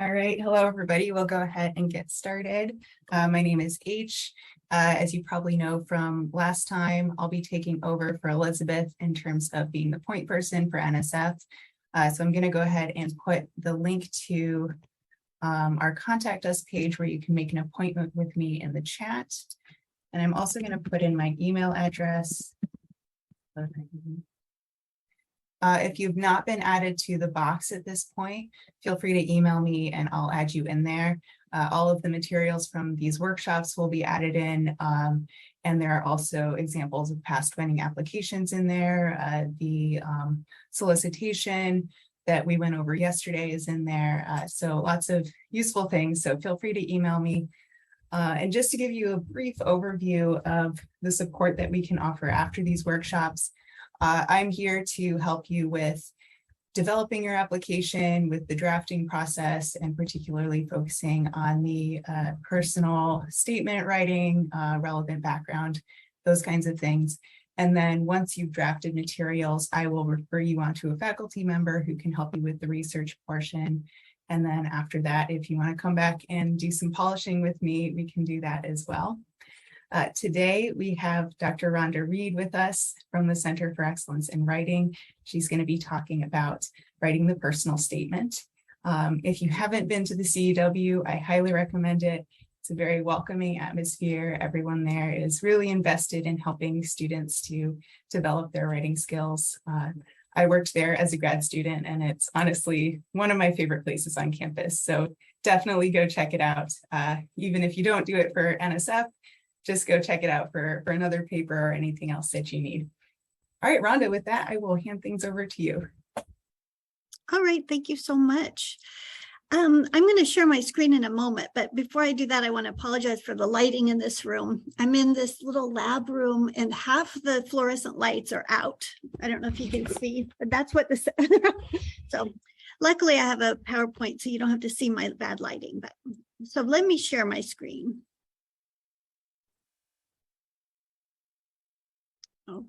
All right, hello everybody. We'll go ahead and get started. My name is H. As you probably know from last time, I'll be taking over for Elizabeth in terms of being the point person for NSF. So I'm going to go ahead and put the link to our contact us page where you can make an appointment with me in the chat. And I'm also going to put in my email address. If you've not been added to the box at this point, feel free to email me and I'll add you in there. All of the materials from these workshops will be added in, and there are also examples of past winning applications in there. The solicitation that we went over yesterday is in there. So lots of useful things, so feel free to email me. And just to give you a brief overview of the support that we can offer after these workshops, I'm here to help you with developing your application, with the drafting process, and particularly focusing on the personal statement writing, relevant background, those kinds of things. And then once you've drafted materials, I will refer you on to a faculty member who can help you with the research portion. And then after that, if you want to come back and do some polishing with me, we can do that as well. Today, we have Dr. Rhonda Reid with us from the Center for Excellence in Writing. She's going to be talking about writing the personal statement. If you haven't been to the CEW, I highly recommend it. It's a very welcoming atmosphere. Everyone there is really invested in helping students to develop their writing skills. I worked there as a grad student, and it's honestly one of my favorite places on campus. So definitely go check it out. Even if you don't do it for NSF, just go check it out for another paper or anything else that you need. All right, Rhonda, with that, I will hand things over to you. All right, thank you so much. I'm going to share my screen in a moment, but before I do that, I want to apologize for the lighting in this room. I'm in this little lab room and half the fluorescent lights are out. I don't know if you can see, but that's what this, so luckily I have a PowerPoint, so you don't have to see my bad lighting. But so let me share my screen. Okay.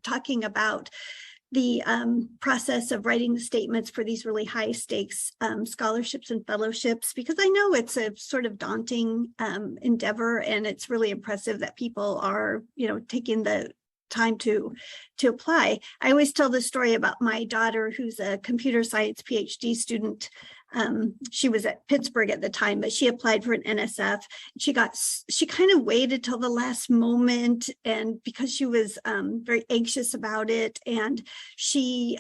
Talking about the process of writing the statements for these really high stakes scholarships and fellowships, because I know it's a sort of daunting endeavor, and it's really impressive that people are, taking the time to apply. I always tell the story about my daughter, who's a computer science PhD student. She was at Pittsburgh at the time, but she applied for an NSF. She kind of waited till the last moment, and because she was very anxious about it, and she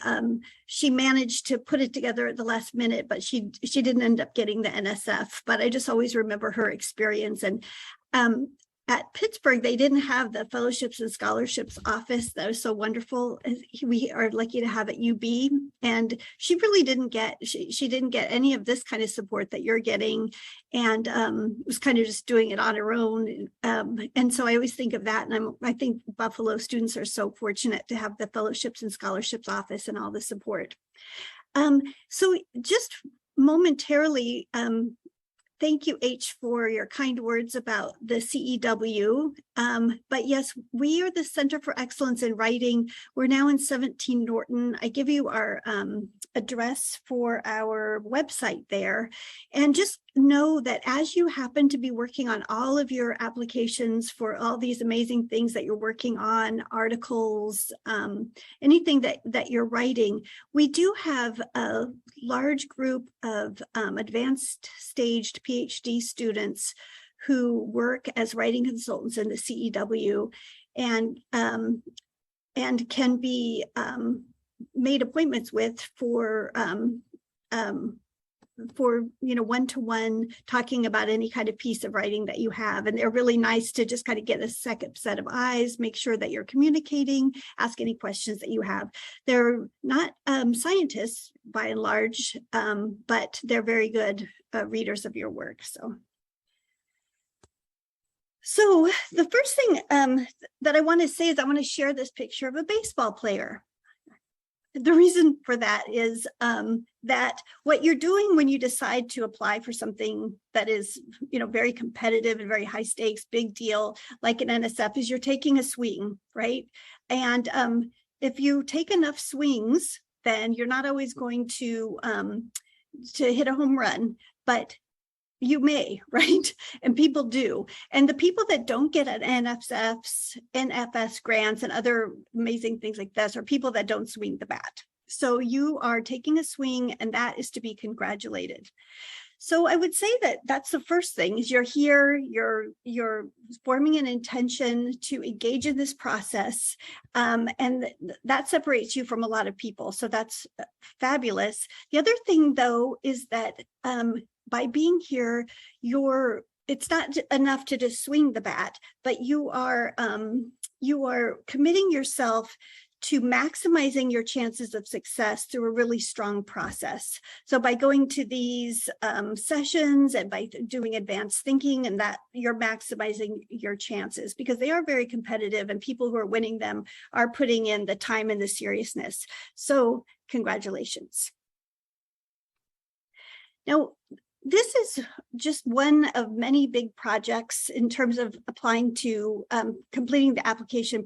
managed to put it together at the last minute, but she didn't end up getting the NSF. But I just always remember her experience. And at Pittsburgh, they didn't have the fellowships and scholarships office that was so wonderful. We are lucky to have at UB, and she really didn't get, she didn't get any of this kind of support that you're getting, and was kind of just doing it on her own. And so I always think of that, and I think Buffalo students are so fortunate to have the fellowships and scholarships office and all the support. So just momentarily, thank you, H, for your kind words about the CEW. But yes, we are the Center for Excellence in Writing. We're now in 17 Norton. I give you our address for our website there. And just know that as you happen to be working on all of your applications for all these amazing things that you're working on, articles, anything that you're writing, we do have a large group of advanced staged PhD students who work as writing consultants in the CEW, and can be made appointments with for one-to-one talking about any kind of piece of writing that you have. And they're really nice to just kind of get a second set of eyes, make sure that you're communicating, ask any questions that you have. They're not scientists by and large, but they're very good readers of your work. So the first thing that I want to say is I want to share this picture of a baseball player. the reason for that is that what you're doing when you decide to apply for something that is, very competitive and very high stakes, big deal, like an NSF, is you're taking a swing, right? And if you take enough swings, then you're not always going to hit a home run, but you may, right? And people do. And the people that don't get an NFS grants and other amazing things like this are people that don't swing the bat. So you are taking a swing, and that is to be congratulated. So I would say that that's the first thing, is you're here, you're forming an intention to engage in this process, and that separates you from a lot of people. So that's fabulous. The other thing, though, is that by being here, it's not enough to just swing the bat, but you are committing yourself to maximizing your chances of success through a really strong process. So by going to these sessions and by doing advanced thinking, and that you're maximizing your chances, because they are very competitive, and people who are winning them are putting in the time and the seriousness. So congratulations. Now, this is just one of many big projects in terms of applying to completing the application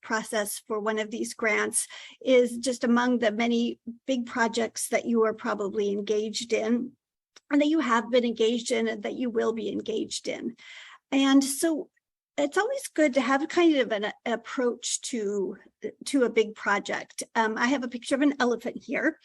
process for one of these grants, is just among the many big projects that you are probably engaged in, and that you have been engaged in, and that you will be engaged in. And so it's always good to have kind of an approach to a big project. I have a picture of an elephant here.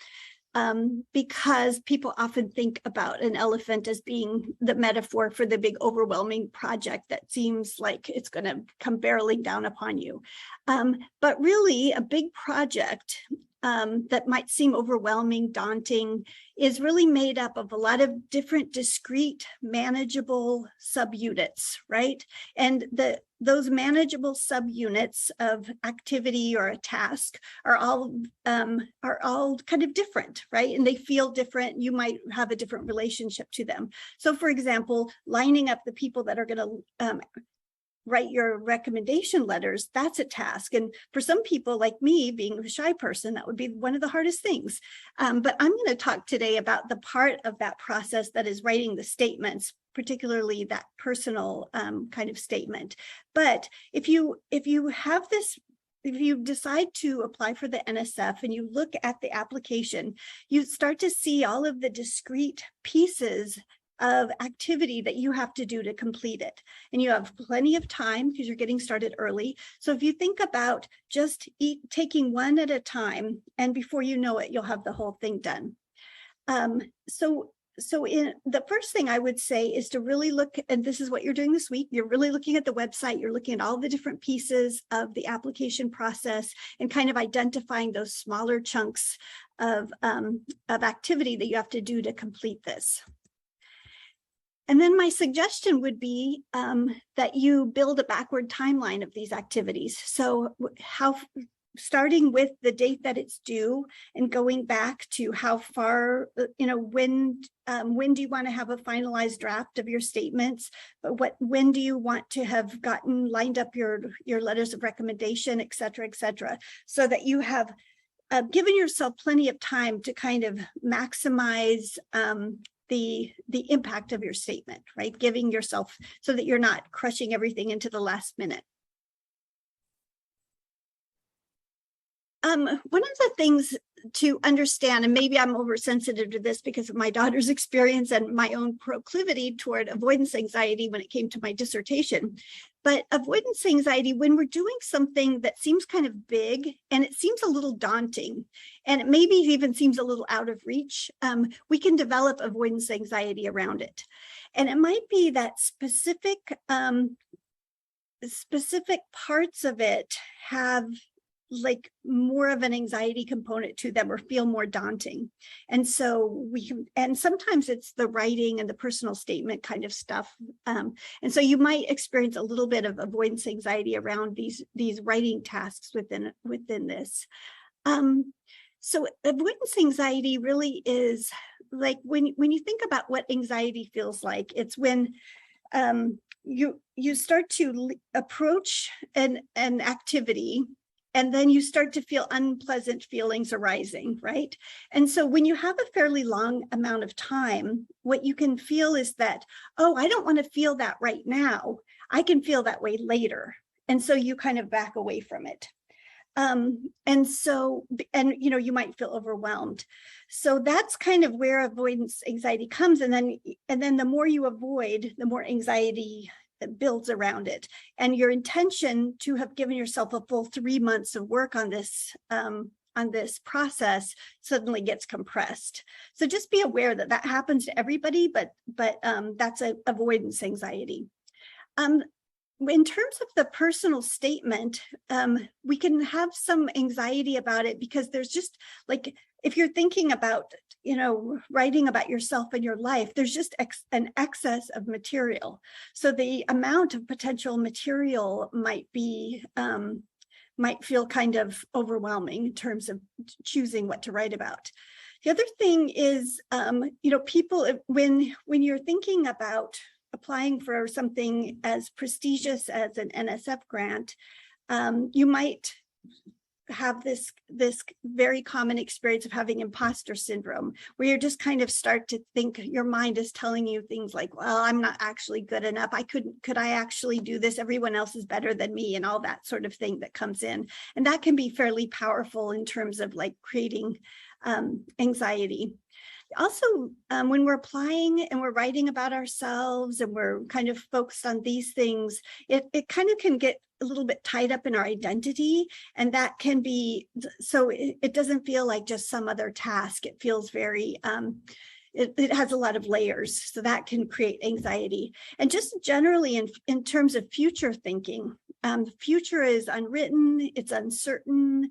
Because people often think about an elephant as being the metaphor for the big overwhelming project that seems like it's going to come barreling down upon you. But really, a big project that might seem overwhelming, daunting, is really made up of a lot of different discrete, manageable subunits, right? And those manageable subunits of activity or a task are all kind of different, right? And they feel different. You might have a different relationship to them. So, for example, lining up the people that are going to write your recommendation letters, that's a task. And for some people like me, being a shy person, that would be one of the hardest things. But I'm going to talk today about the part of that process that is writing the statements, particularly that personal kind of statement. But if you have this, if you decide to apply for the NSF and you look at the application, you start to see all of the discrete pieces of activity that you have to do to complete it. And you have plenty of time because you're getting started early. So if you think about just taking one at a time, and before you know it, you'll have the whole thing done. So in the first thing I would say is to really look, and this is what you're doing this week, you're really looking at the website, you're looking at all the different pieces of the application process and kind of identifying those smaller chunks of activity that you have to do to complete this. And then my suggestion would be that you build a backward timeline of these activities. So starting with the date that it's due and going back to how far, when do you want to have a finalized draft of your statements? When do you want to have gotten lined up your letters of recommendation, et cetera, so that you have given yourself plenty of time to kind of maximize the impact of your statement, right? Giving yourself so that you're not crushing everything into the last minute. One of the things to understand, and maybe I'm oversensitive to this because of my daughter's experience and my own proclivity toward avoidance anxiety when it came to my dissertation, but avoidance anxiety, when we're doing something that seems kind of big and it seems a little daunting, and it maybe even seems a little out of reach, we can develop avoidance anxiety around it. And it might be that specific parts of it have like more of an anxiety component to them or feel more daunting. And so and sometimes it's the writing and the personal statement kind of stuff. And so you might experience a little bit of avoidance anxiety around these writing tasks within this. So avoidance anxiety really is like when you think about what anxiety feels like, it's when you start to approach an activity and then you start to feel unpleasant feelings arising, right? And so when you have a fairly long amount of time, what you can feel is that, oh, I don't want to feel that right now. I can feel that way later. And so you kind of back away from it. And you might feel overwhelmed. So that's kind of where avoidance anxiety comes. And then the more you avoid, the more anxiety builds around it. And your intention to have given yourself a full 3 months of work on this process suddenly gets compressed. So just be aware that that happens to everybody, but that's avoidance anxiety. In terms of the personal statement, we can have some anxiety about it because there's just like, if you're thinking about, writing about yourself and your life, there's just an excess of material. So the amount of potential material might feel kind of overwhelming in terms of choosing what to write about. The other thing is, people, when you're thinking about applying for something as prestigious as an NSF grant, you might have this very common experience of having imposter syndrome, where you just kind of start to think, your mind is telling you things like, well, I'm not actually good enough. Could I actually do this? Everyone else is better than me, and all that sort of thing that comes in. And that can be fairly powerful in terms of like creating anxiety. Also, when we're applying and we're writing about ourselves and we're kind of focused on these things, it kind of can get a little bit tied up in our identity. And that can be, so it doesn't feel like just some other task. It feels very, it has a lot of layers. So that can create anxiety. And just generally in terms of future thinking, the future is unwritten, it's uncertain.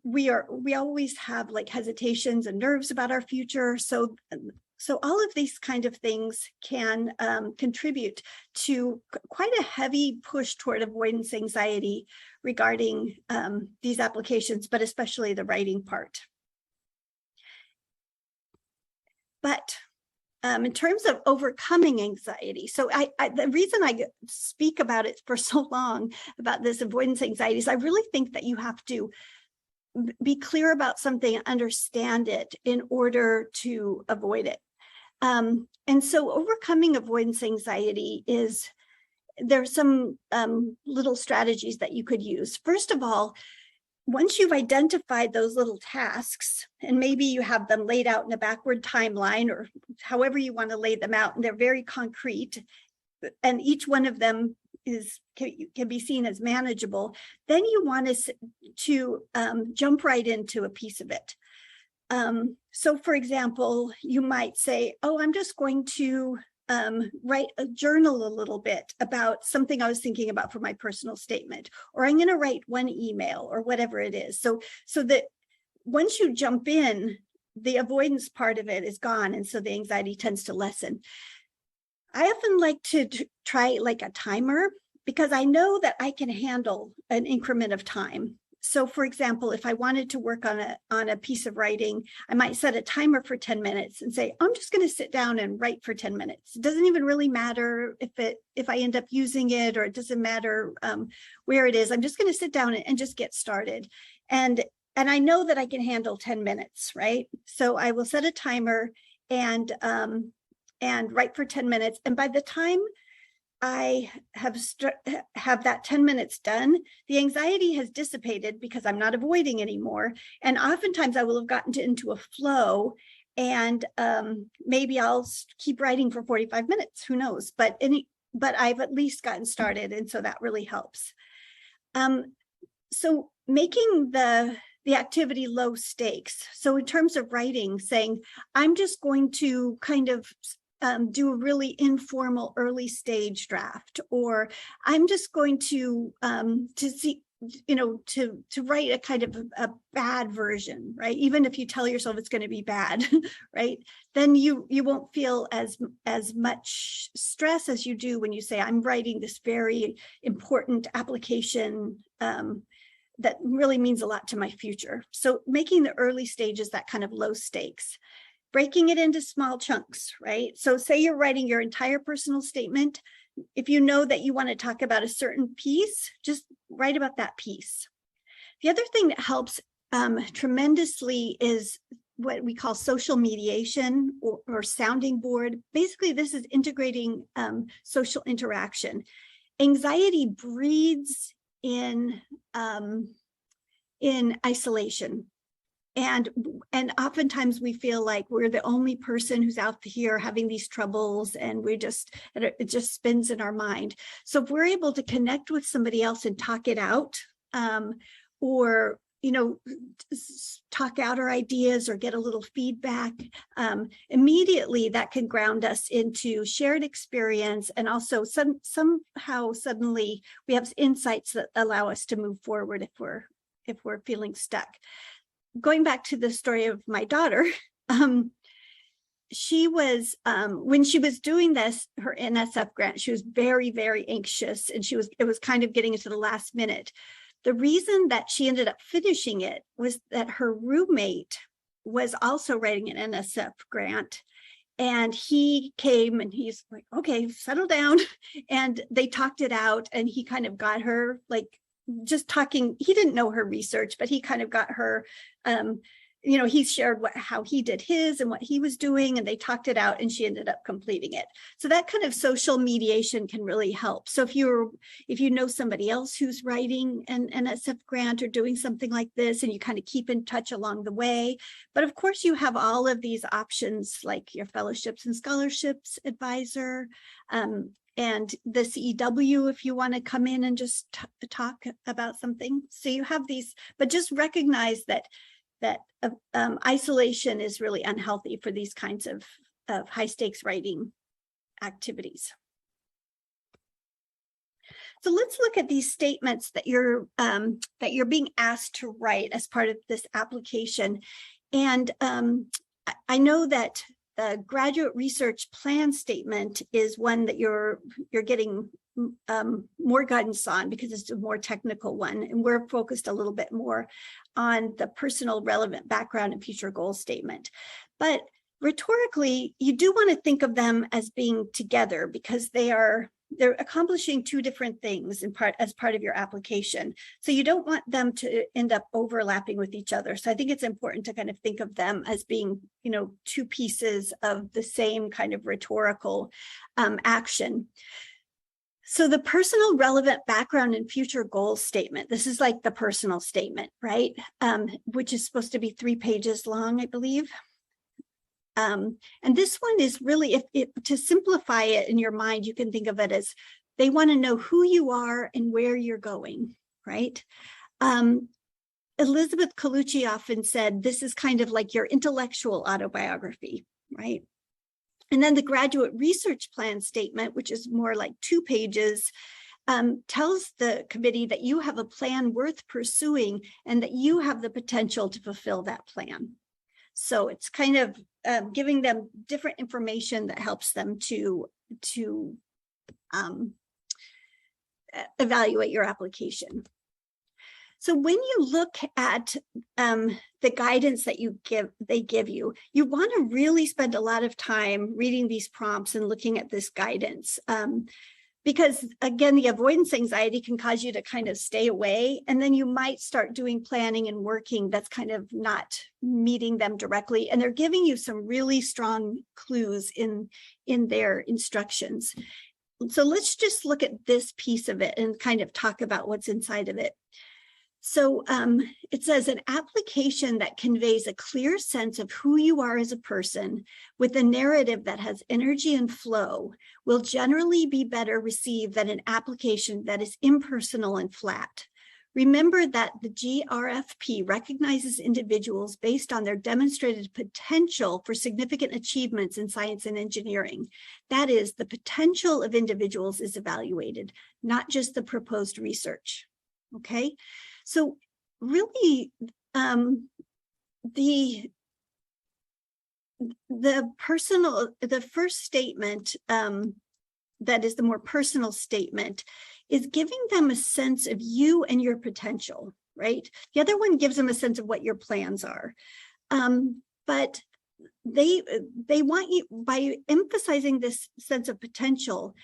We always have like hesitations and nerves about our future. So all of these kind of things can contribute to quite a heavy push toward avoidance anxiety regarding these applications, but especially the writing part. But in terms of overcoming anxiety, so the reason I speak about it for so long, about this avoidance anxiety, is I really think that you have to be clear about something and understand it in order to avoid it. And so overcoming avoidance anxiety there's some little strategies that you could use. First of all, once you've identified those little tasks, and maybe you have them laid out in a backward timeline or however you want to lay them out, and they're very concrete, and each one of them can be seen as manageable, then you want to jump right into a piece of it. So for example, you might say, oh, I'm just going to write a journal a little bit about something I was thinking about for my personal statement, or I'm going to write one email, or whatever it is. So that once you jump in, the avoidance part of it is gone. And so the anxiety tends to lessen. I often like to try like a timer, because I know that I can handle an increment of time. So for example, if I wanted to work on a piece of writing, I might set a timer for 10 minutes and say, I'm just going to sit down and write for 10 minutes. It doesn't even really matter if I end up using it, or it doesn't matter where it is. I'm just going to sit down and just get started. And I know that I can handle 10 minutes, right? So I will set a timer and write for 10 minutes. And by the time I have that 10 minutes done, the anxiety has dissipated because I'm not avoiding anymore. And oftentimes I will have gotten into a flow, and maybe I'll keep writing for 45 minutes, who knows, but I've at least gotten started. And so that really helps. So making the activity low stakes. So in terms of writing, saying, I'm just going to kind of do a really informal early stage draft, or I'm just going to write a kind of a bad version, right? Even if you tell yourself it's going to be bad, right? Then you won't feel as much stress as you do when you say, I'm writing this very important application that really means a lot to my future. So making the early stages that kind of low stakes. Breaking it into small chunks, right? So say you're writing your entire personal statement. If you know that you want to talk about a certain piece, just write about that piece. The other thing that helps tremendously is what we call social mediation or sounding board. Basically, this is integrating social interaction. Anxiety breeds in isolation. And oftentimes we feel like we're the only person who's out here having these troubles, and it just spins in our mind. So if we're able to connect with somebody else and talk it out, or talk out our ideas or get a little feedback, immediately that can ground us into shared experience, and also somehow suddenly we have insights that allow us to move forward if we're feeling stuck. Going back to the story of my daughter, she was, when she was doing her NSF grant, she was very, very anxious, and it was kind of getting into the last minute. The reason that she ended up finishing it was that her roommate was also writing an NSF grant, and he came and he's like, okay, settle down. And they talked it out, and he kind of got her just talking. He didn't know her research, but he kind of got her, he shared how he did his and what he was doing, and they talked it out, and she ended up completing it. So that kind of social mediation can really help. So if you know somebody else who's writing an NSF grant or doing something like this, and you kind of keep in touch along the way. But of course, you have all of these options like your fellowships and scholarships advisor, and the CEW if you want to come in and just talk about something. So you have these, but just recognize that isolation is really unhealthy for these kinds of high stakes writing activities. So let's look at these statements that you're being asked to write as part of this application. And I know that the graduate research plan statement is one that you're getting more guidance on, because it's a more technical one, and we're focused a little bit more on the personal relevant background and future goal statement. But rhetorically, you do want to think of them as being together, because they're accomplishing two different things as part of your application. So you don't want them to end up overlapping with each other. So I think it's important to kind of think of them as being, two pieces of the same kind of rhetorical action. So the personal relevant background and future goals statement, this is like the personal statement, right? Which is supposed to be 3 pages long, I believe. And this one is really, to simplify it in your mind, you can think of it as they want to know who you are and where you're going, right? Elizabeth Colucci often said, this is kind of like your intellectual autobiography, right? And then the graduate research plan statement, which is more like 2 pages, tells the committee that you have a plan worth pursuing and that you have the potential to fulfill that plan. So it's kind of giving them different information that helps them to evaluate your application. So when you look at the guidance that they give you, you want to really spend a lot of time reading these prompts and looking at this guidance. Because again, the avoidance anxiety can cause you to kind of stay away, and then you might start doing planning and working that's kind of not meeting them directly. And they're giving you some really strong clues in their instructions. So let's just look at this piece of it and kind of talk about what's inside of it. So it says an application that conveys a clear sense of who you are as a person with a narrative that has energy and flow will generally be better received than an application that is impersonal and flat. Remember that the GRFP recognizes individuals based on their demonstrated potential for significant achievements in science and engineering. That is, the potential of individuals is evaluated, not just the proposed research. Okay. So really, the first statement that is the more personal statement is giving them a sense of you and your potential, right? The other one gives them a sense of what your plans are. But they want you, by emphasizing this sense of potential,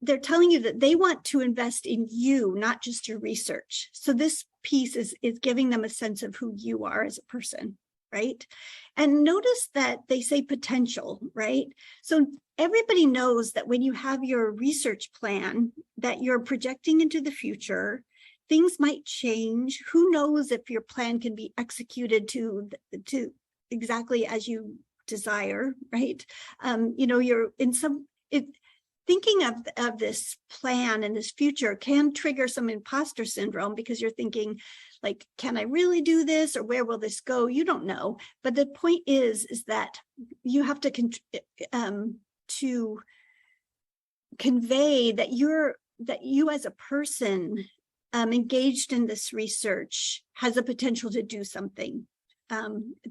they're telling you that they want to invest in you, not just your research. So this piece is giving them a sense of who you are as a person, right? And notice that they say potential, right? So everybody knows that when you have your research plan, that you're projecting into the future, things might change. Who knows if your plan can be executed to exactly as you desire, right? You're in some, thinking of this plan and this future can trigger some imposter syndrome, because you're thinking like, can I really do this, or where will this go? You don't know. But the point is that you have to convey that you as a person engaged in this research has the potential to do something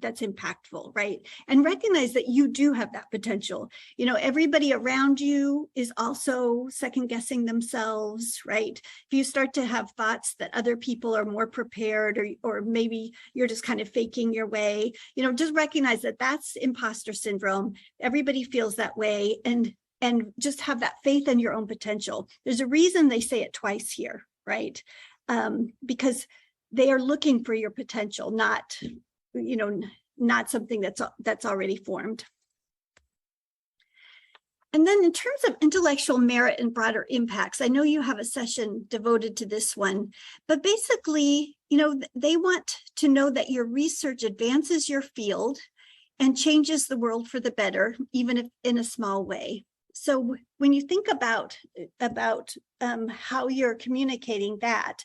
that's impactful, right? And recognize that you do have that potential. Everybody around you is also second guessing themselves, right? If you start to have thoughts that other people are more prepared, or maybe you're just kind of faking your way, just recognize that that's imposter syndrome. Everybody feels that way, and just have that faith in your own potential. There's a reason they say it twice here, right? Because they are looking for your potential, not something that's already formed. And then in terms of intellectual merit and broader impacts, I know you have a session devoted to this one, but basically, they want to know that your research advances your field and changes the world for the better, even if in a small way. So when you think about how you're communicating that,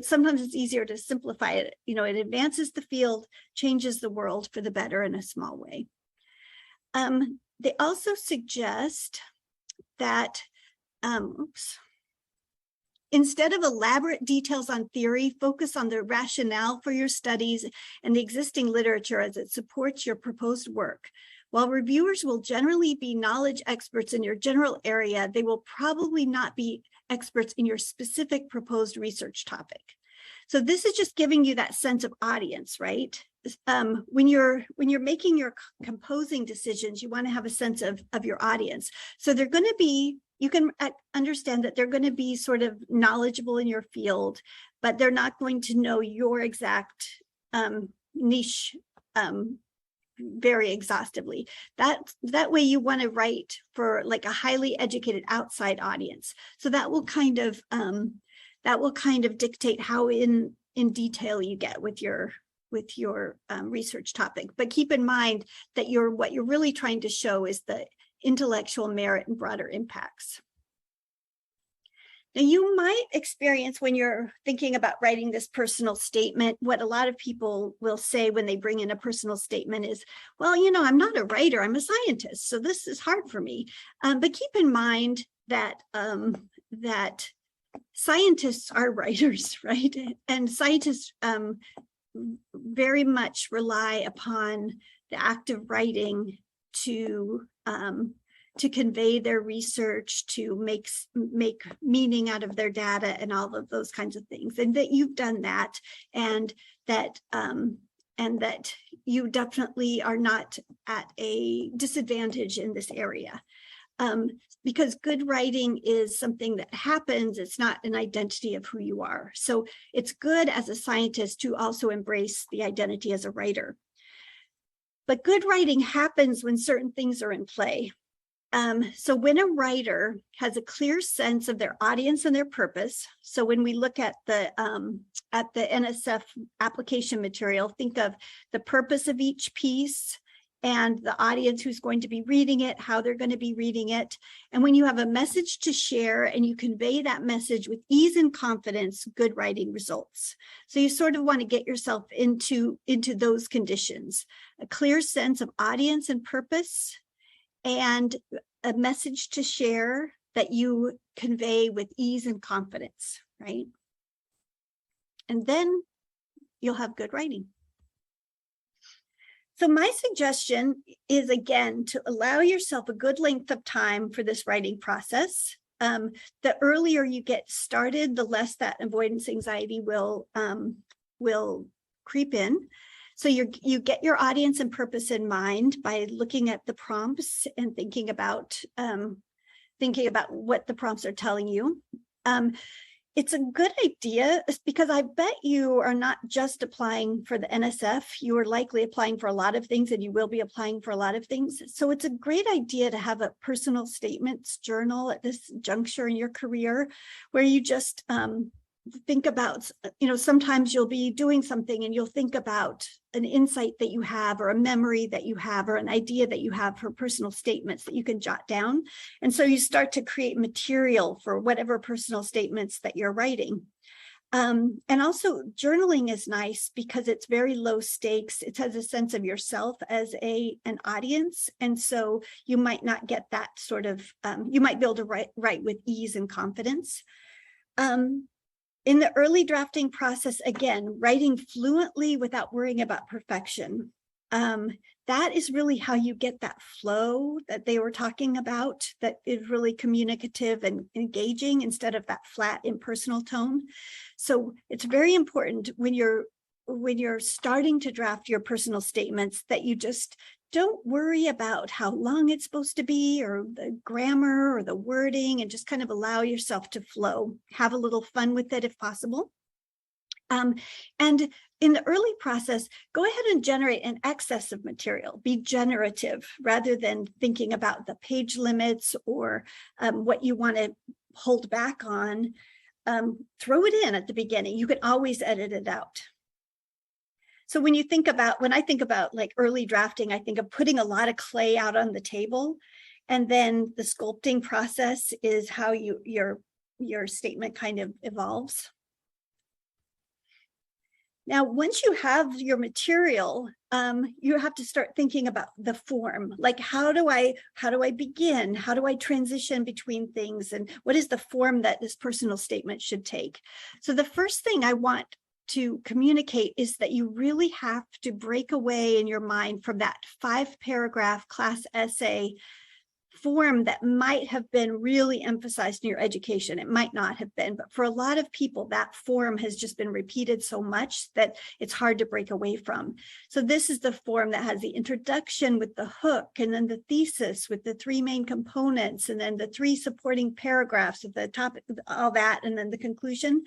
sometimes it's easier to simplify it. It advances the field, changes the world for the better in a small way. They also suggest that instead of elaborate details on theory, focus on the rationale for your studies and the existing literature as it supports your proposed work. While reviewers will generally be knowledge experts in your general area, they will probably not be experts in your specific proposed research topic. So this is just giving you that sense of audience, right? When you're making your composing decisions, you want to have a sense of your audience. So they're going to be, you can understand that they're going to be sort of knowledgeable in your field, but they're not going to know your exact niche very exhaustively. That way you want to write for like a highly educated outside audience. So that will kind of dictate how in detail you get with your research topic. But keep in mind that what you're really trying to show is the intellectual merit and broader impacts. Now, you might experience when you're thinking about writing this personal statement, what a lot of people will say when they bring in a personal statement is, well, I'm not a writer, I'm a scientist, so this is hard for me. But keep in mind that scientists are writers, right? And scientists very much rely upon the act of writing to convey their research, to make meaning out of their data and all of those kinds of things. And that you've done that, and that you definitely are not at a disadvantage in this area. Because good writing is something that happens. It's not an identity of who you are. So it's good as a scientist to also embrace the identity as a writer. But good writing happens when certain things are in play. So when a writer has a clear sense of their audience and their purpose, so when we look at the NSF application material, think of the purpose of each piece and the audience who's going to be reading it, how they're going to be reading it. And when you have a message to share and you convey that message with ease and confidence, good writing results. So you sort of want to get yourself into those conditions, a clear sense of audience and purpose, and a message to share that you convey with ease and confidence, right? And then you'll have good writing. So my suggestion is, again, to allow yourself a good length of time for this writing process. The earlier you get started, the less that avoidance anxiety will creep in. So you get your audience and purpose in mind by looking at the prompts and thinking about what the prompts are telling you. it's a good idea because I bet you are not just applying for the NSF. You are likely applying for a lot of things, and you will be applying for a lot of things. So it's a great idea to have a personal statements journal at this juncture in your career where you just think about, sometimes you'll be doing something and you'll think about an insight that you have or a memory that you have or an idea that you have for personal statements that you can jot down. And so you start to create material for whatever personal statements that you're writing. And also journaling is nice because it's very low stakes. It has a sense of yourself as an audience. And so you might not get that sort of, you might be able to write with ease and confidence. In the early drafting process, again, writing fluently without worrying about perfection. That is really how you get that flow that they were talking about, that is really communicative and engaging instead of that flat impersonal tone. So it's very important when you're starting to draft your personal statements that you just don't worry about how long it's supposed to be or the grammar or the wording, and just kind of allow yourself to flow. Have a little fun with it if possible. And in the early process, go ahead and generate an excess of material. Be generative rather than thinking about the page limits or what you want to hold back on. Throw it in at the beginning. You can always edit it out. So when I think about like early drafting, I think of putting a lot of clay out on the table, and then the sculpting process is how your statement kind of evolves. Now, once you have your material, you have to start thinking about the form. Like, how do I begin? How do I transition between things? And what is the form that this personal statement should take? So the first thing I want to communicate is that you really have to break away in your mind from that 5-paragraph class essay form that might have been really emphasized in your education. It might not have been, but for a lot of people, that form has just been repeated so much that it's hard to break away from. So this is the form that has the introduction with the hook, and then the thesis with the 3 main components, and then the 3 supporting paragraphs at the top, all that, and then the conclusion.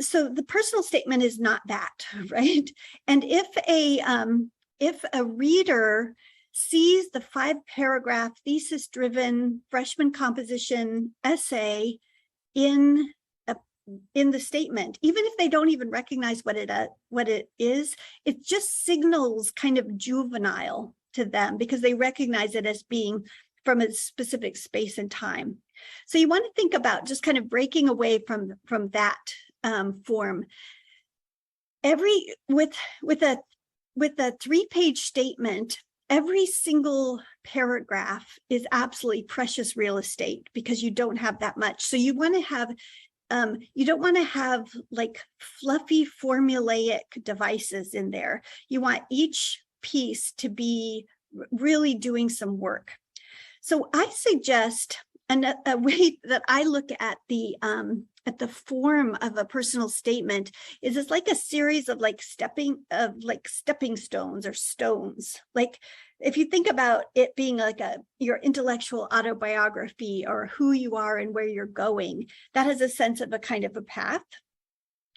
So the personal statement is not that, right? And if a reader sees the 5-paragraph thesis-driven freshman composition essay in the statement, even if they don't even recognize what it is, it just signals kind of juvenile to them because they recognize it as being from a specific space and time. So you want to think about just kind of breaking away from that form. With a 3-page statement, every single paragraph is absolutely precious real estate because you don't have that much. So you want to have, you don't want to have like fluffy formulaic devices in there. You want each piece to be really doing some work. So I suggest a way that I look at the form of a personal statement is it's like a series of stepping stones or stones. Like if you think about it being like your intellectual autobiography or who you are and where you're going, that has a sense of a kind of a path.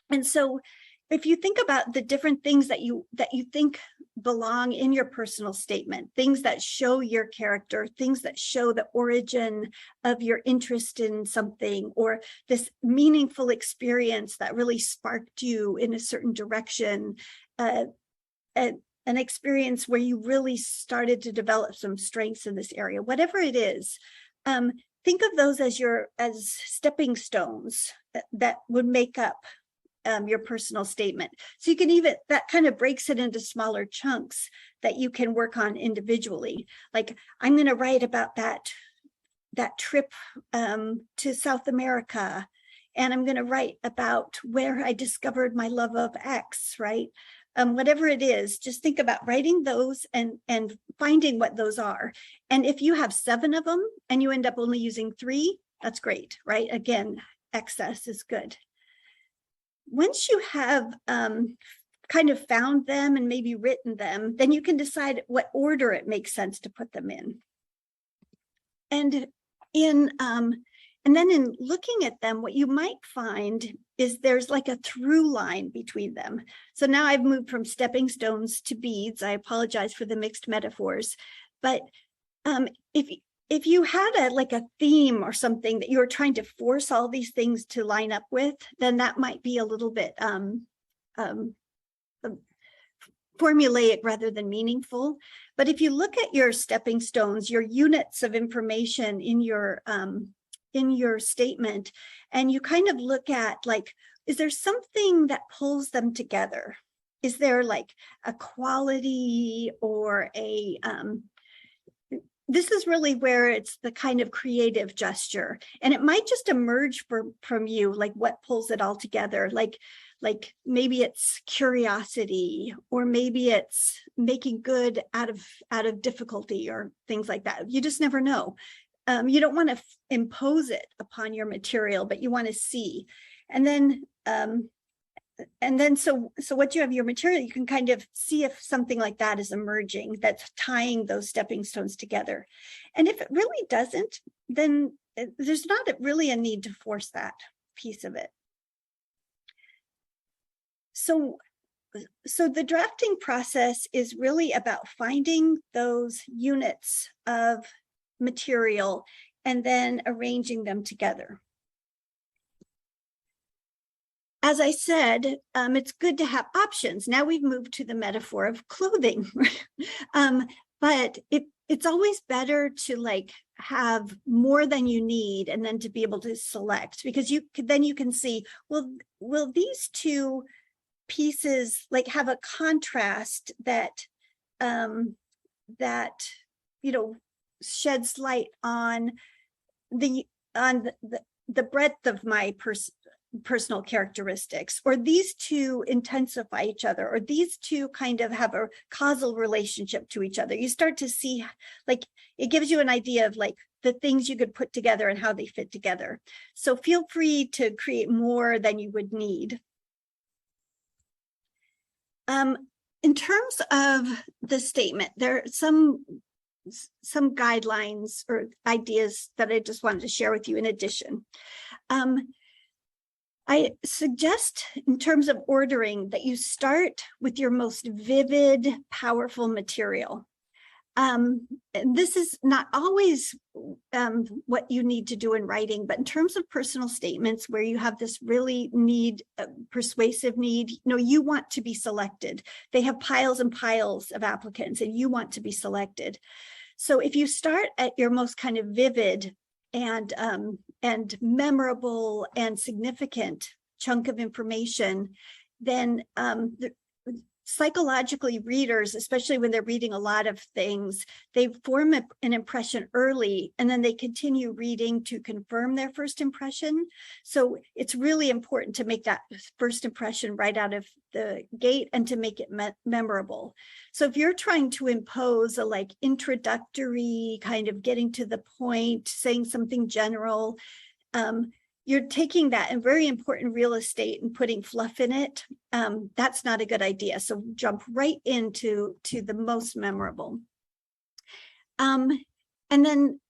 And so if you think about the different things that you think belong in your personal statement, things that show your character, things that show the origin of your interest in something, or this meaningful experience that really sparked you in a certain direction, an experience where you really started to develop some strengths in this area, whatever it is, think of those as stepping stones that would make up your personal statement. So you can that kind of breaks it into smaller chunks that you can work on individually. Like I'm going to write about that trip to South America, and I'm going to write about where I discovered my love of X, right? Whatever it is, just think about writing those and finding what those are. And if you have 7 of them and you end up only using 3, that's great, right? Again, excess is good. Once you have kind of found them and maybe written them, then you can decide what order it makes sense to put them in. And And then in looking at them, what you might find is there's like a through line between them. So now I've moved from stepping stones to beads. I apologize for the mixed metaphors, but if you had a theme or something that you were trying to force all these things to line up with, then that might be a little bit formulaic rather than meaningful. But if you look at your stepping stones, your units of information in your statement, and you kind of look at is there something that pulls them together? Is there like a quality or a this is really where it's the kind of creative gesture, and it might just emerge from you, like what pulls it all together, like maybe it's curiosity, or maybe it's making good out of difficulty, or things like that. You just never know. You don't want to impose it upon your material, but you want to see. And then so what you have your material, you can kind of see if something like that is emerging, that's tying those stepping stones together. And if it really doesn't, then there's not really a need to force that piece of it. So the drafting process is really about finding those units of material and then arranging them together. As I said, it's good to have options. Now we've moved to the metaphor of clothing, but it's always better to have more than you need, and then to be able to select, because then you can see, well, will these two pieces have a contrast that sheds light on the breadth of my personal characteristics, or these two intensify each other, or these two kind of have a causal relationship to each other. You start to see, it gives you an idea of the things you could put together and how they fit together. So feel free to create more than you would need. In terms of the statement, there are some guidelines or ideas that I just wanted to share with you in addition. I suggest, in terms of ordering, that you start with your most vivid, powerful material. This is not always what you need to do in writing, but in terms of personal statements where you have this really persuasive need, you want to be selected. They have piles and piles of applicants, and you want to be selected. So if you start at your most kind of vivid and memorable and significant chunk of information, then psychologically, readers, especially when they're reading a lot of things, they form an impression early, and then they continue reading to confirm their first impression. So it's really important to make that first impression right out of the gate, and to make it memorable. So if you're trying to impose a introductory kind of getting to the point, saying something general, you're taking that and very important real estate and putting fluff in it. That's not a good idea. So jump right into the most memorable. And then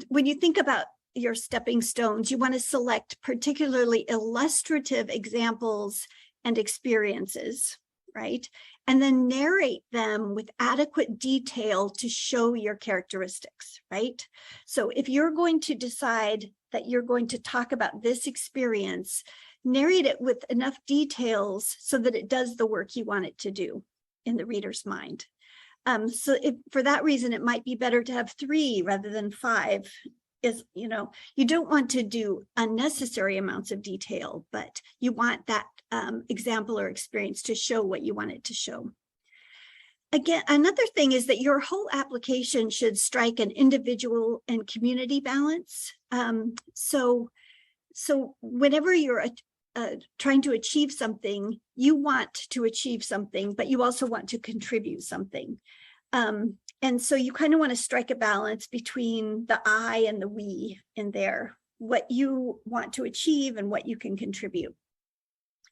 when you think about your stepping stones, you want to select particularly illustrative examples and experiences, right? And then narrate them with adequate detail to show your characteristics, right? So if you're going to decide that you're going to talk about this experience, narrate it with enough details so that it does the work you want it to do in the reader's mind. So for that reason, it might be better to have 3 rather than 5. You don't want to do unnecessary amounts of detail, but you want that example or experience to show what you want it to show. Again, another thing is that your whole application should strike an individual and community balance. So whenever you're trying to achieve something, you want to achieve something, but you also want to contribute something. And so you kind of want to strike a balance between the I and the we in there, what you want to achieve and what you can contribute.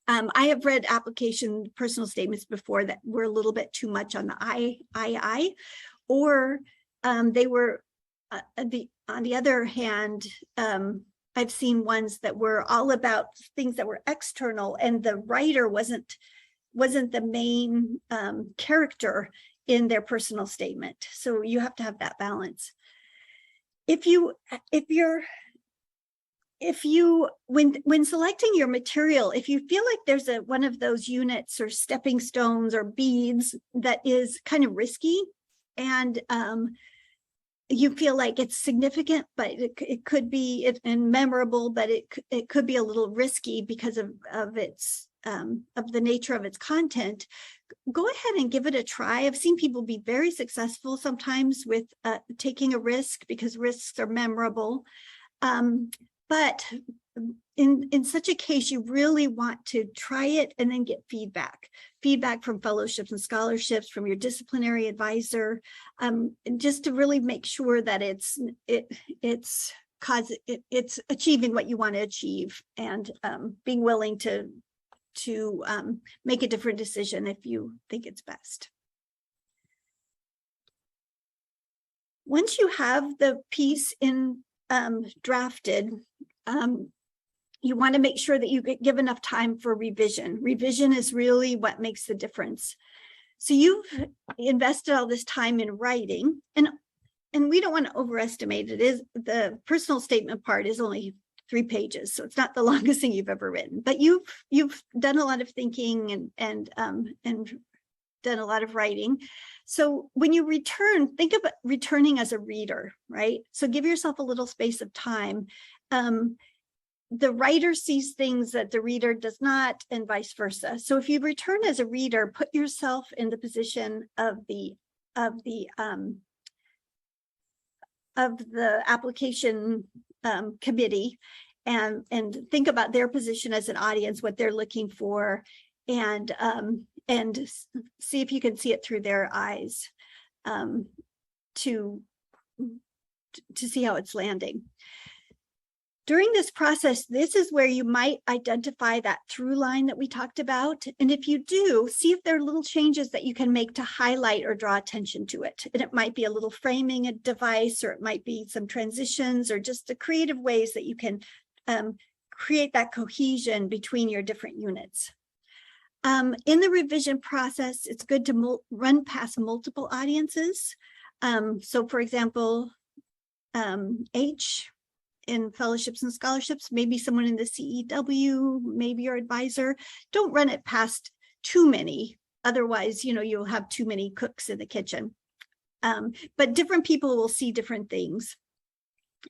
I have read application personal statements before that were a little bit too much on the I, or they were on the other hand, I've seen ones that were all about things that were external, and the writer wasn't the main character in their personal statement. So you have to have that balance. When selecting your material, if you feel like there's one of those units or stepping stones or beads that is kind of risky, and you feel like it's significant, but it could be and memorable, but it could be a little risky because of the nature of its content, go ahead and give it a try. I've seen people be very successful sometimes with taking a risk, because risks are memorable. But in such a case, you really want to try it and then get feedback from fellowships and scholarships, from your disciplinary advisor, just to really make sure that it's achieving what you want to achieve, and being willing to make a different decision if you think it's best. Once you have the piece drafted, you want to make sure that you give enough time for revision. Revision is really what makes the difference. So you've invested all this time in writing, and we don't want to overestimate it. Is the personal statement part is only 3 pages, so it's not the longest thing you've ever written, but you've done a lot of thinking and done a lot of writing. So when you return, think about returning as a reader, right? So give yourself a little space of time. The writer sees things that the reader does not, and vice versa. So if you return as a reader, put yourself in the position of the application committee, and think about their position as an audience, what they're looking for, and see if you can see it through their eyes, to see how it's landing. During this process, this is where you might identify that through line that we talked about. And if you do, see if there are little changes that you can make to highlight or draw attention to it. And it might be a little framing a device, or it might be some transitions, or just the creative ways that you can create that cohesion between your different units. In the revision process, it's good to run past multiple audiences. So for example, H, in fellowships and scholarships, maybe someone in the CEW, maybe your advisor. Don't run it past too many. Otherwise, you'll have too many cooks in the kitchen. But different people will see different things.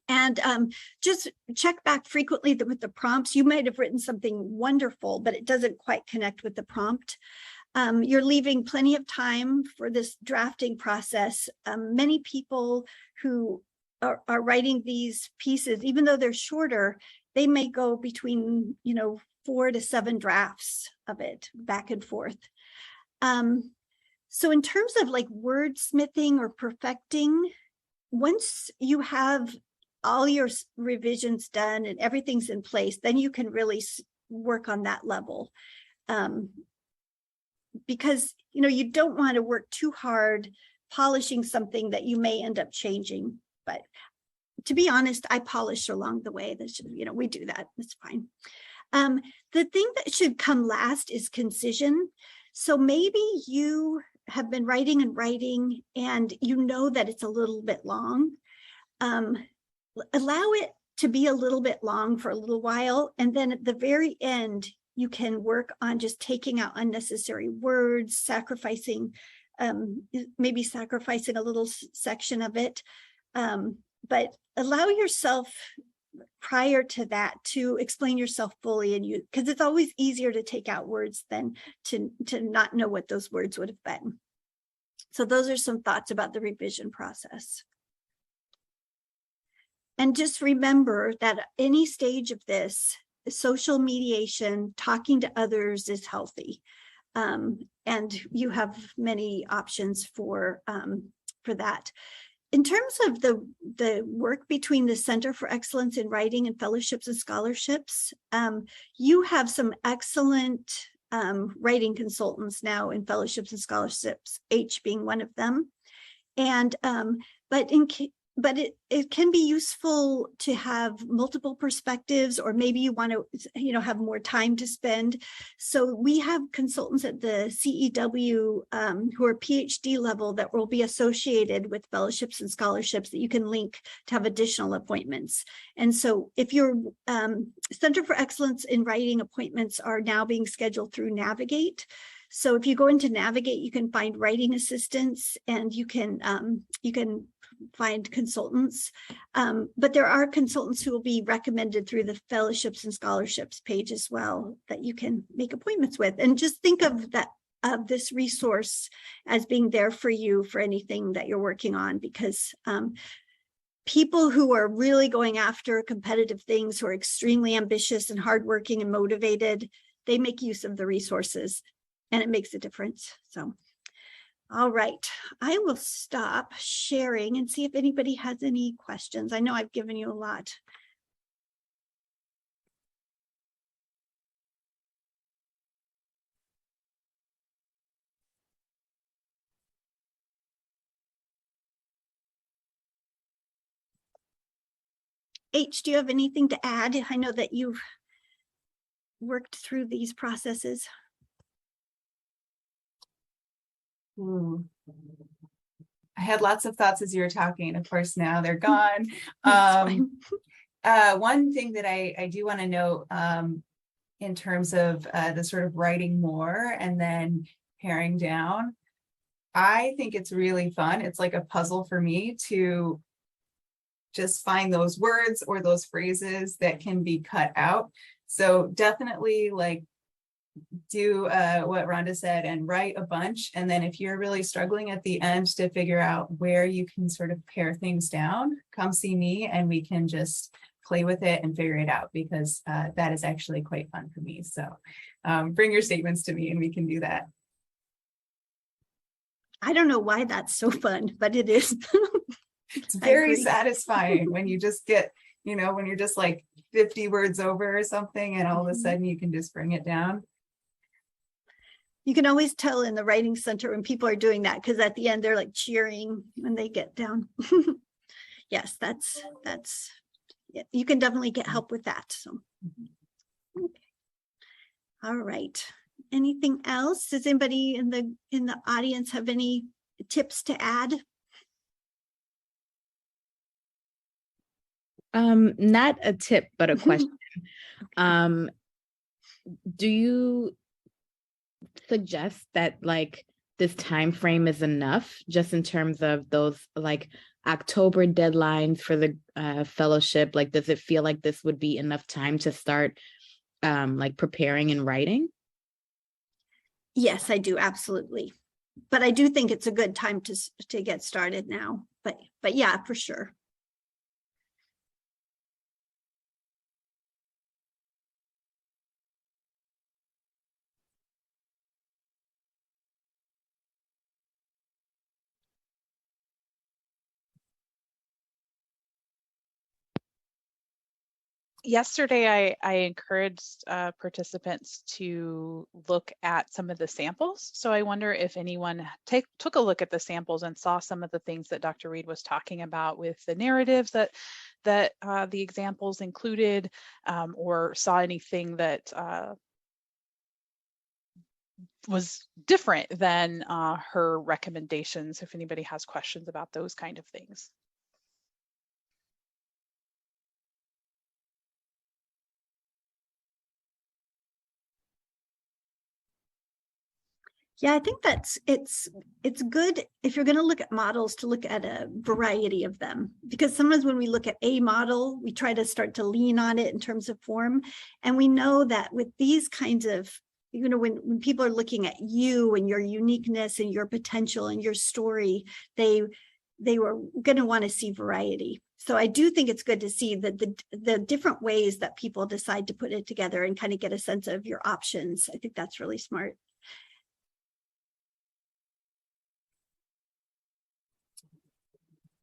And just check back frequently with the prompts. You might have written something wonderful, but it doesn't quite connect with the prompt. You're leaving plenty of time for this drafting process. Many people who are writing these pieces, even though they're shorter, they may go between 4 to 7 drafts of it back and forth. So in terms of like wordsmithing or perfecting, once you have all your revisions done and everything's in place, then you can really work on that level, because you don't want to work too hard polishing something that you may end up changing. But to be honest, I polish along the way. We do that. That's fine. The thing that should come last is concision. So maybe you have been writing and writing, and that it's a little bit long. Allow it to be a little bit long for a little while, and then at the very end, you can work on just taking out unnecessary words, maybe sacrificing a little section of it. But allow yourself prior to that to explain yourself fully, and because it's always easier to take out words than to not know what those words would have been. So those are some thoughts about the revision process. And just remember that at any stage of this, social mediation, talking to others is healthy. And you have many options for that. In terms of the work between the Center for Excellence in Writing and Fellowships and Scholarships, you have some excellent writing consultants now in Fellowships and Scholarships, H being one of them. And but but it can be useful to have multiple perspectives, or maybe you want to, have more time to spend. So we have consultants at the CEW who are PhD level that will be associated with fellowships and scholarships that you can link to have additional appointments. And so if your Center for Excellence in Writing appointments are now being scheduled through Navigate. So if you go into Navigate, you can find writing assistants, and you can find consultants. But there are consultants who will be recommended through the fellowships and scholarships page as well that you can make appointments with. And just think of this resource as being there for you for anything that you're working on, because people who are really going after competitive things, who are extremely ambitious and hardworking and motivated, they make use of the resources, and it makes a difference. So, all right, I will stop sharing and see if anybody has any questions. I know I've given you a lot. H, do you have anything to add? I know that you've worked through these processes. I had lots of thoughts as you were talking. Of course, now they're gone. One thing that I do want to note in terms of the sort of writing more and then paring down, I think it's really fun. It's like a puzzle for me to just find those words or those phrases that can be cut out. So definitely like do what Rhonda said and write a bunch. And then if you're really struggling at the end to figure out where you can sort of pare things down, come see me and we can just play with it and figure it out, because that is actually quite fun for me. So bring your statements to me and we can do that. I don't know why that's so fun, but it is. It's very satisfying when you just get, when you're just like 50 words over or something, and all of a sudden you can just bring it down. You can always tell in the writing center when people are doing that, because at the end they're like cheering when they get down. Yes, that's yeah, you can definitely get help with that. So, okay. All right. Anything else? Does anybody in the audience have any tips to add? Not a tip, but a question. Do you suggest that like this time frame is enough, just in terms of those like October deadlines for the fellowship? Like, does it feel like this would be enough time to start like preparing and writing? Yes, I do, absolutely. But I do think it's a good time to get started now. But yeah, for sure. Yesterday, I encouraged participants to look at some of the samples. So I wonder if anyone took a look at the samples and saw some of the things that Dr. Reid was talking about with the narratives that the examples included, or saw anything that was different than her recommendations, if anybody has questions about those kind of things. Yeah, I think it's good if you're going to look at models to look at a variety of them, because sometimes when we look at a model, we try to start to lean on it in terms of form. And we know that with these kinds of, when people are looking at you and your uniqueness and your potential and your story, they were going to want to see variety. So I do think it's good to see the different ways that people decide to put it together and kind of get a sense of your options. I think that's really smart.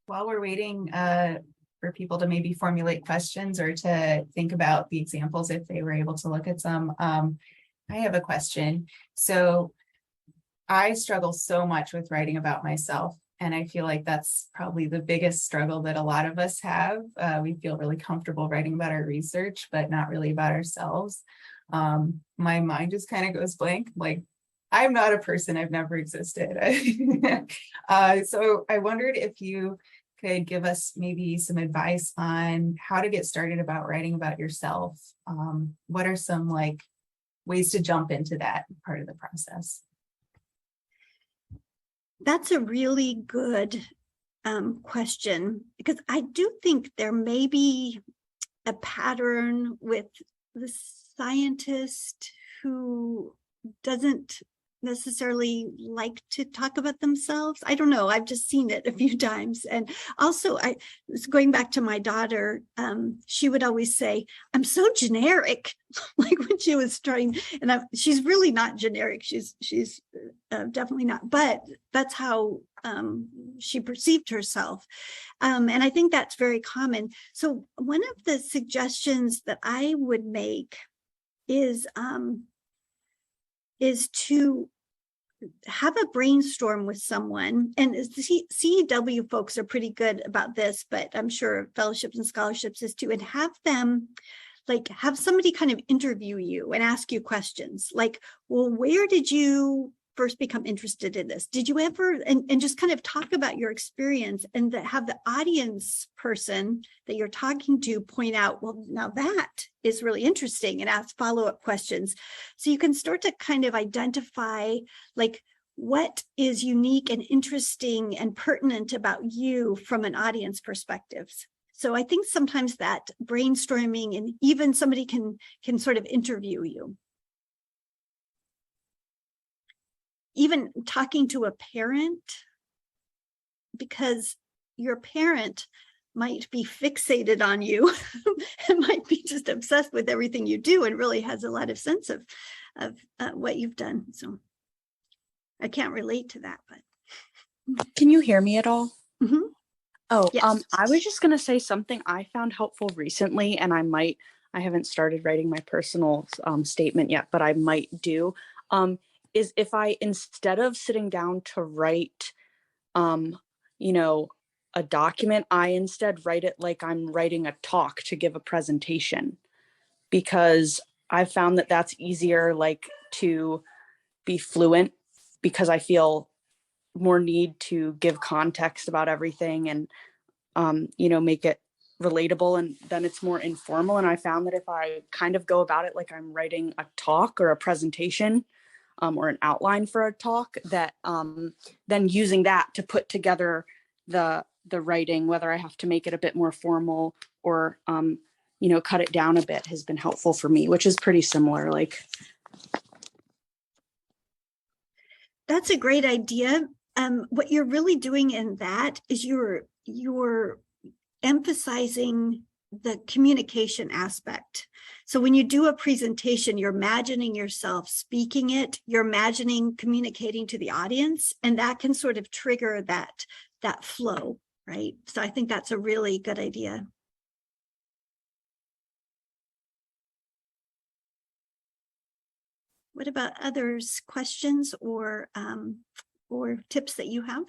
While we're waiting for people to maybe formulate questions or to think about the examples, if they were able to look at some, I have a question. So I struggle so much with writing about myself, And I feel like that's probably the biggest struggle that a lot of us have. We feel really comfortable writing about our research, but not really about ourselves. My mind just kind of goes blank. Like, I'm not a person, I've never existed. So I wondered if you could give us maybe some advice on how to get started about writing about yourself. What are some like ways to jump into that part of the process? That's a really good question, because I do think there may be a pattern with the scientist who doesn't necessarily like to talk about themselves. I don't know. I've just seen it a few times. And also, I was going back to my daughter. She would always say, "I'm so generic," like when she was trying. And she's really not generic. She's definitely not. But that's how she perceived herself. And I think that's very common. So one of the suggestions that I would make is to have a brainstorm with someone. And the CEW folks are pretty good about this, but I'm sure fellowships and scholarships is too, and have them like have somebody kind of interview you and ask you questions like, well, where did you first become interested in this? Did you ever, and just kind of talk about your experience, and have the audience person that you're talking to point out, well, now that is really interesting, and ask follow-up questions. So you can start to kind of identify like what is unique and interesting and pertinent about you from an audience perspective. So I think sometimes that brainstorming, and even somebody can sort of interview you. Even talking to a parent, because your parent might be fixated on you and might be just obsessed with everything you do and really has a lot of sense of what you've done. So I can't relate to that, but. Can you hear me at all? Mm-hmm. Oh, Yes. I was just going to say something I found helpful recently, and I haven't started writing my personal statement yet, but I might do, is if I, instead of sitting down to write, a document, I instead write it like I'm writing a talk to give a presentation, because I've found that that's easier, like to be fluent, because I feel more need to give context about everything and, make it relatable, and then it's more informal. And I found that if I kind of go about it like I'm writing a talk or a presentation, or an outline for a talk, that then using that to put together the writing, whether I have to make it a bit more formal or, cut it down a bit, has been helpful for me, which is pretty similar. Like, That's a great idea. What you're really doing in that is you're emphasizing the communication aspect. So when you do a presentation, you're imagining yourself speaking it, you're imagining communicating to the audience, and that can sort of trigger that flow, right? So I think that's a really good idea. What about others' questions or tips that you have?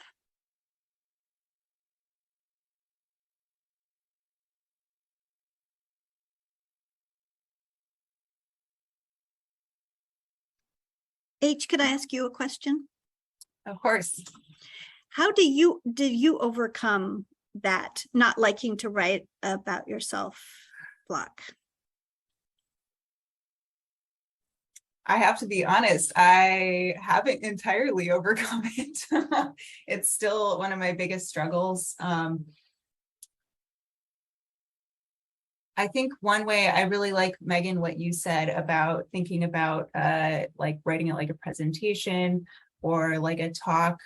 H, could I ask you a question? Of course. How did you overcome that not liking to write about yourself block? I have to be honest, I haven't entirely overcome it. It's still one of my biggest struggles. I think one way, I really like, Megan, what you said about thinking about like writing it like a presentation or like a talk.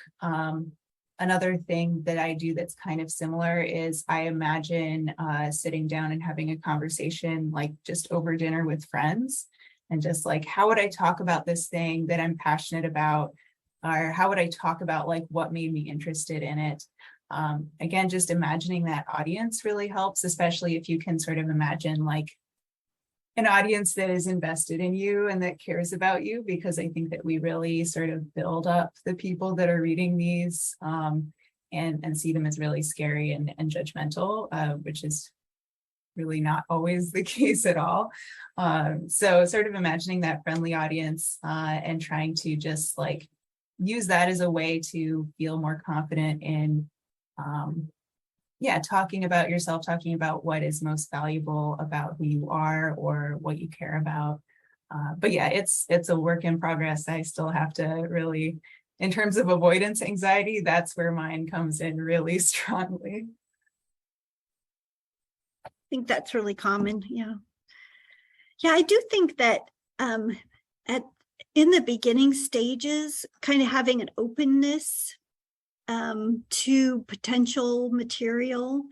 Another thing that I do that's kind of similar is I imagine sitting down and having a conversation like just over dinner with friends, and just like, how would I talk about this thing that I'm passionate about? Or how would I talk about like what made me interested in it? Again, just imagining that audience really helps, especially if you can sort of imagine like an audience that is invested in you and that cares about you, because I think that we really sort of build up the people that are reading these and see them as really scary and judgmental, which is really not always the case at all. So sort of imagining that friendly audience and trying to just like use that as a way to feel more confident in talking about yourself, talking about what is most valuable about who you are or what you care about. But yeah, it's a work in progress. I still have to really, in terms of avoidance anxiety, that's where mine comes in really strongly. I think that's really common. Yeah. Yeah, I do think that in the beginning stages, kind of having an openness to potential material,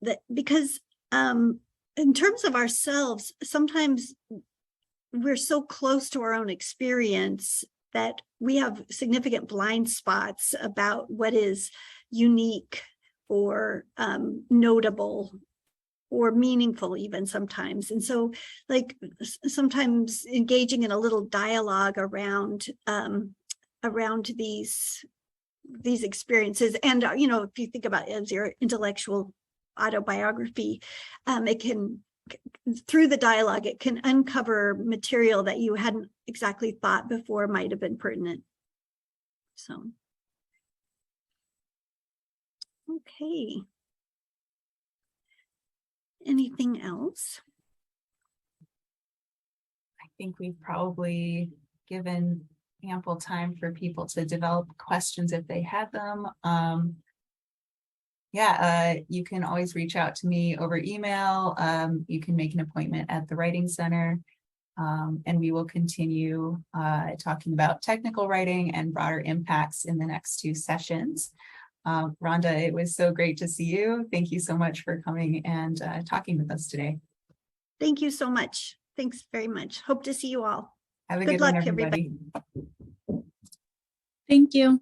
that because in terms of ourselves, sometimes we're so close to our own experience that we have significant blind spots about what is unique or notable or meaningful even sometimes. And so like sometimes engaging in a little dialogue around these experiences. And, if you think about it as your intellectual autobiography, it can, through the dialogue, it can uncover material that you hadn't exactly thought before might have been pertinent. So, okay. Anything else? I think we've probably given ample time for people to develop questions if they have them. You can always reach out to me over email. You can make an appointment at the Writing Center, and we will continue talking about technical writing and broader impacts in the next 2 sessions. Rhonda, it was so great to see you. Thank you so much for coming and talking with us today. Thank you so much. Thanks very much. Hope to see you all. Have a Good good one, luck, everybody. Thank you.